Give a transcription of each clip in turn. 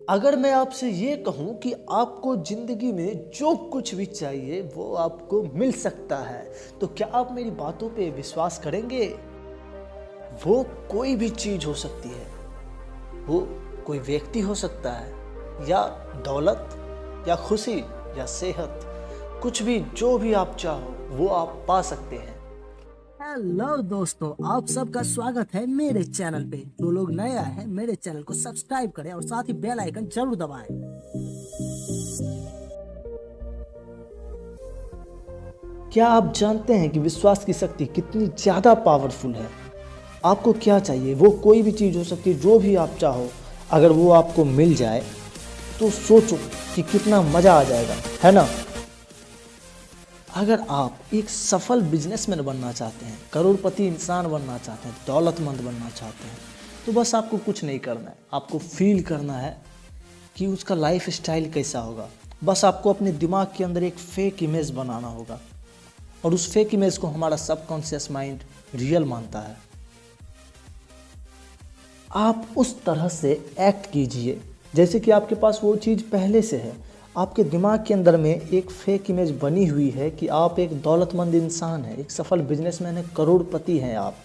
अगर मैं आपसे ये कहूँ कि आपको ज़िंदगी में जो कुछ भी चाहिए वो आपको मिल सकता है, तो क्या आप मेरी बातों पे विश्वास करेंगे? वो कोई भी चीज़ हो सकती है, वो कोई व्यक्ति हो सकता है या दौलत या खुशी या सेहत, कुछ भी जो भी आप चाहो वो आप पा सकते हैं। हेलो दोस्तों, आप सबका स्वागत है मेरे चैनल पे। जो लोग नए आए हैं मेरे चैनल को सब्सक्राइब करें और साथ ही बेल आइकन जरूर दबाएं। क्या आप जानते हैं कि विश्वास की शक्ति कितनी ज़्यादा पावरफुल है? आपको क्या चाहिए, वो कोई भी चीज़ हो सकती है, जो भी आप चाहो, अगर वो आपको मिल जाए तो सोचो कि कितना मज़ा आ जाएगा, है ना? अगर आप एक सफल बिजनेसमैन बनना चाहते हैं, करोड़पति इंसान बनना चाहते हैं, दौलतमंद बनना चाहते हैं, तो बस आपको कुछ नहीं करना है। आपको फील करना है कि उसका लाइफ स्टाइल कैसा होगा। बस आपको अपने दिमाग के अंदर एक फेक इमेज बनाना होगा और उस फेक इमेज को हमारा सबकॉन्शियस माइंड रियल मानता है। आप उस तरह से एक्ट कीजिए जैसे कि आपके पास वो चीज़ पहले से है। आपके दिमाग के अंदर में एक फेक इमेज बनी हुई है कि आप एक दौलतमंद इंसान हैं, एक सफल बिजनेसमैन हैं, करोड़पति हैं आप।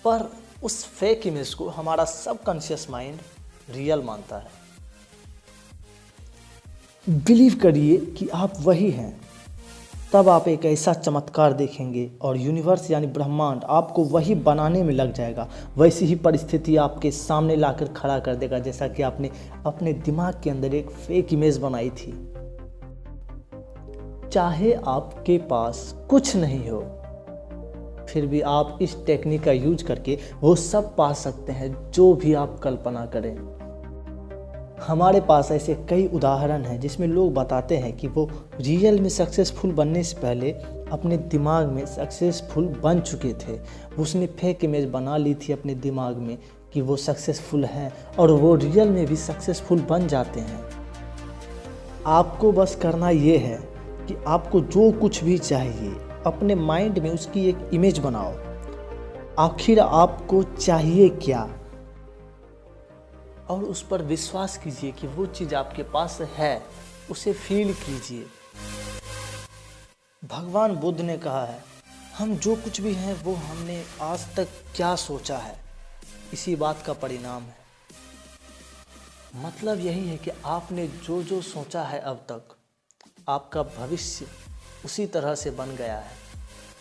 पर उस फेक इमेज को हमारा सबकॉन्शियस माइंड रियल मानता है। बिलीव करिए कि आप वही हैं, तब आप एक ऐसा चमत्कार देखेंगे और यूनिवर्स यानी ब्रह्मांड आपको वही बनाने में लग जाएगा। वैसी ही परिस्थिति आपके सामने लाकर खड़ा कर देगा जैसा कि आपने अपने दिमाग के अंदर एक फेक इमेज बनाई थी। चाहे आपके पास कुछ नहीं हो, फिर भी आप इस टेक्निक का यूज करके वो सब पा सकते हैं जो भी आप कल्पना करें। हमारे पास ऐसे कई उदाहरण हैं जिसमें लोग बताते हैं कि वो रियल में सक्सेसफुल बनने से पहले अपने दिमाग में सक्सेसफुल बन चुके थे। उसने फेक इमेज बना ली थी अपने दिमाग में कि वो सक्सेसफुल हैं और वो रियल में भी सक्सेसफुल बन जाते हैं। आपको बस करना ये है कि आपको जो कुछ भी चाहिए अपने माइंड में उसकी एक इमेज बनाओ। आखिर आपको चाहिए क्या, और उस पर विश्वास कीजिए कि वो चीज़ आपके पास है, उसे फील कीजिए। भगवान बुद्ध ने कहा है, हम जो कुछ भी हैं वो हमने आज तक क्या सोचा है, इसी बात का परिणाम है। मतलब यही है कि आपने जो जो सोचा है अब तक, आपका भविष्य उसी तरह से बन गया है।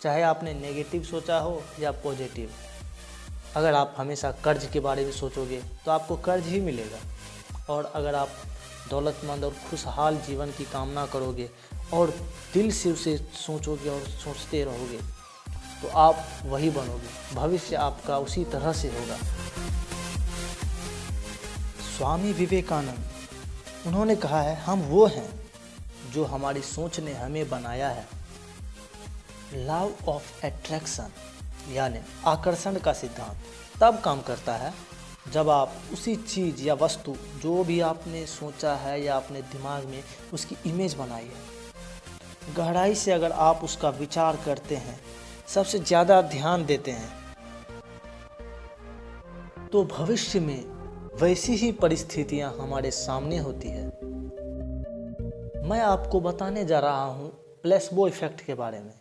चाहे आपने नेगेटिव सोचा हो या पॉजिटिव। अगर आप हमेशा कर्ज के बारे में सोचोगे तो आपको कर्ज ही मिलेगा, और अगर आप दौलतमंद और खुशहाल जीवन की कामना करोगे और दिल से उसे सोचोगे और सोचते रहोगे तो आप वही बनोगे। भविष्य आपका उसी तरह से होगा। स्वामी विवेकानंद, उन्होंने कहा है, हम वो हैं जो हमारी सोच ने हमें बनाया है। लॉ ऑफ अट्रैक्शन यानी आकर्षण का सिद्धांत तब काम करता है जब आप उसी चीज़ या वस्तु जो भी आपने सोचा है या अपने दिमाग में उसकी इमेज बनाई है, गहराई से अगर आप उसका विचार करते हैं, सबसे ज़्यादा ध्यान देते हैं, तो भविष्य में वैसी ही परिस्थितियां हमारे सामने होती है। मैं आपको बताने जा रहा हूँ प्लेसबो इफ़ेक्ट के बारे में।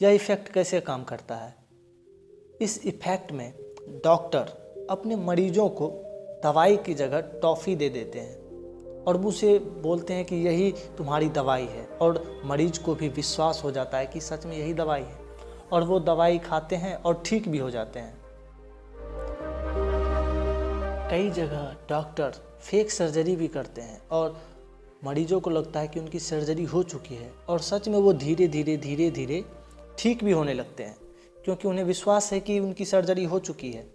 यह इफ़ेक्ट कैसे काम करता है। इस इफ़ेक्ट में डॉक्टर अपने मरीजों को दवाई की जगह टॉफ़ी दे देते हैं और उसे बोलते हैं कि यही तुम्हारी दवाई है, और मरीज को भी विश्वास हो जाता है कि सच में यही दवाई है, और वो दवाई खाते हैं और ठीक भी हो जाते हैं। कई जगह डॉक्टर फेक सर्जरी भी करते हैं और मरीजों को लगता है कि उनकी सर्जरी हो चुकी है, और सच में वो धीरे धीरे ठीक भी होने लगते हैं, क्योंकि उन्हें विश्वास है कि उनकी सर्जरी हो चुकी है।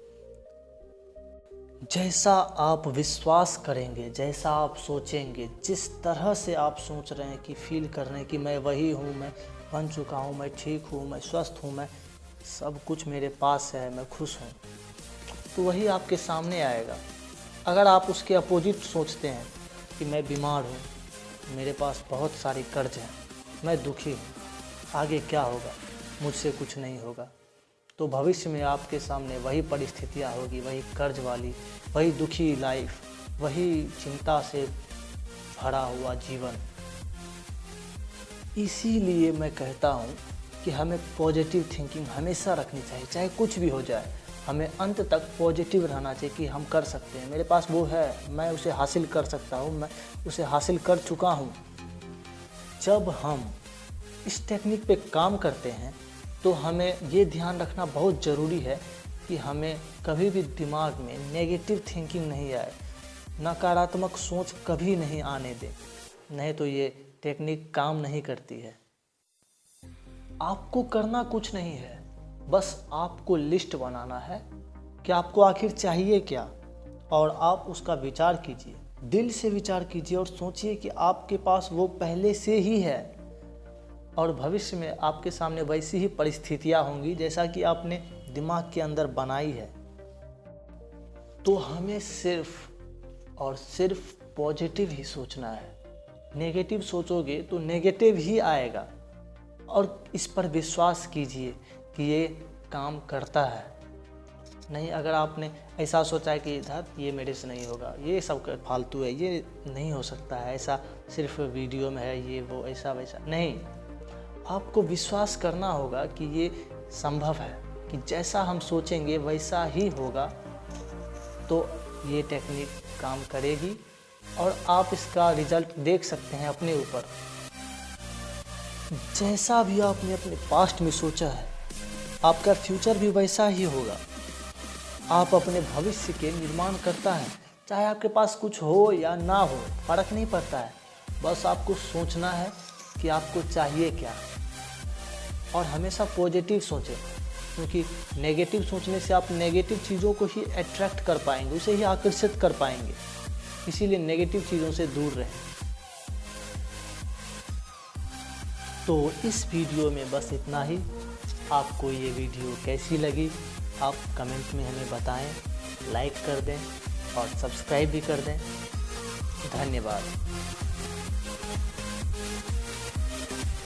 जैसा आप विश्वास करेंगे, जैसा आप सोचेंगे, जिस तरह से आप सोच रहे हैं कि फील कर रहे हैं कि मैं वही हूँ, मैं बन चुका हूँ, मैं ठीक हूँ, मैं स्वस्थ हूँ, मैं सब कुछ मेरे पास है, मैं खुश हूँ, तो वही आपके सामने आएगा। अगर आप उसके अपोजिट सोचते हैं कि मैं बीमार हूँ, मेरे पास बहुत सारे कर्ज हैं, मैं दुखी हूँ, आगे क्या होगा, मुझसे कुछ नहीं होगा, तो भविष्य में आपके सामने वही परिस्थितियाँ होगी, वही कर्ज वाली, वही दुखी लाइफ, वही चिंता से भरा हुआ जीवन। इसीलिए मैं कहता हूँ कि हमें पॉजिटिव थिंकिंग हमेशा रखनी चाहिए, चाहे कुछ भी हो जाए। हमें अंत तक पॉजिटिव रहना चाहिए कि हम कर सकते हैं, मेरे पास वो है, मैं उसे हासिल कर सकता हूँ, मैं उसे हासिल कर चुका हूँ। जब हम इस टेक्निक पे काम करते हैं तो हमें ये ध्यान रखना बहुत ज़रूरी है कि हमें कभी भी दिमाग में नेगेटिव थिंकिंग नहीं आए, नकारात्मक सोच कभी नहीं आने दें, नहीं तो ये टेक्निक काम नहीं करती है। आपको करना कुछ नहीं है, बस आपको लिस्ट बनाना है कि आपको आखिर चाहिए क्या, और आप उसका विचार कीजिए, दिल से विचार कीजिए और सोचिए कि आपके पास वो पहले से ही है और भविष्य में आपके सामने वैसी ही परिस्थितियां होंगी जैसा कि आपने दिमाग के अंदर बनाई है। तो हमें सिर्फ और सिर्फ पॉजिटिव ही सोचना है। नेगेटिव सोचोगे तो नेगेटिव ही आएगा, और इस पर विश्वास कीजिए कि ये काम करता है। नहीं, अगर आपने ऐसा सोचा है कि इधर ये मेरे से नहीं होगा, ये सब फालतू है, ये नहीं हो सकता है, ऐसा सिर्फ वीडियो में है, ये वो ऐसा वैसा, नहीं, आपको विश्वास करना होगा कि ये संभव है, कि जैसा हम सोचेंगे वैसा ही होगा। तो ये टेक्निक काम करेगी और आप इसका रिजल्ट देख सकते हैं अपने ऊपर। जैसा भी आपने अपने पास्ट में सोचा है, आपका फ्यूचर भी वैसा ही होगा। आप अपने भविष्य के निर्माण करता है, चाहे आपके पास कुछ हो या ना हो, फर्क नहीं पड़ता है। बस आपको सोचना है कि आपको चाहिए क्या, और हमेशा पॉजिटिव सोचें, क्योंकि नेगेटिव सोचने से आप नेगेटिव चीज़ों को ही अट्रैक्ट कर पाएंगे, उसे ही आकर्षित कर पाएंगे। इसीलिए नेगेटिव चीज़ों से दूर रहें। तो इस वीडियो में बस इतना ही। आपको ये वीडियो कैसी लगी आप कमेंट में हमें बताएं, लाइक कर दें और सब्सक्राइब भी कर दें। धन्यवाद।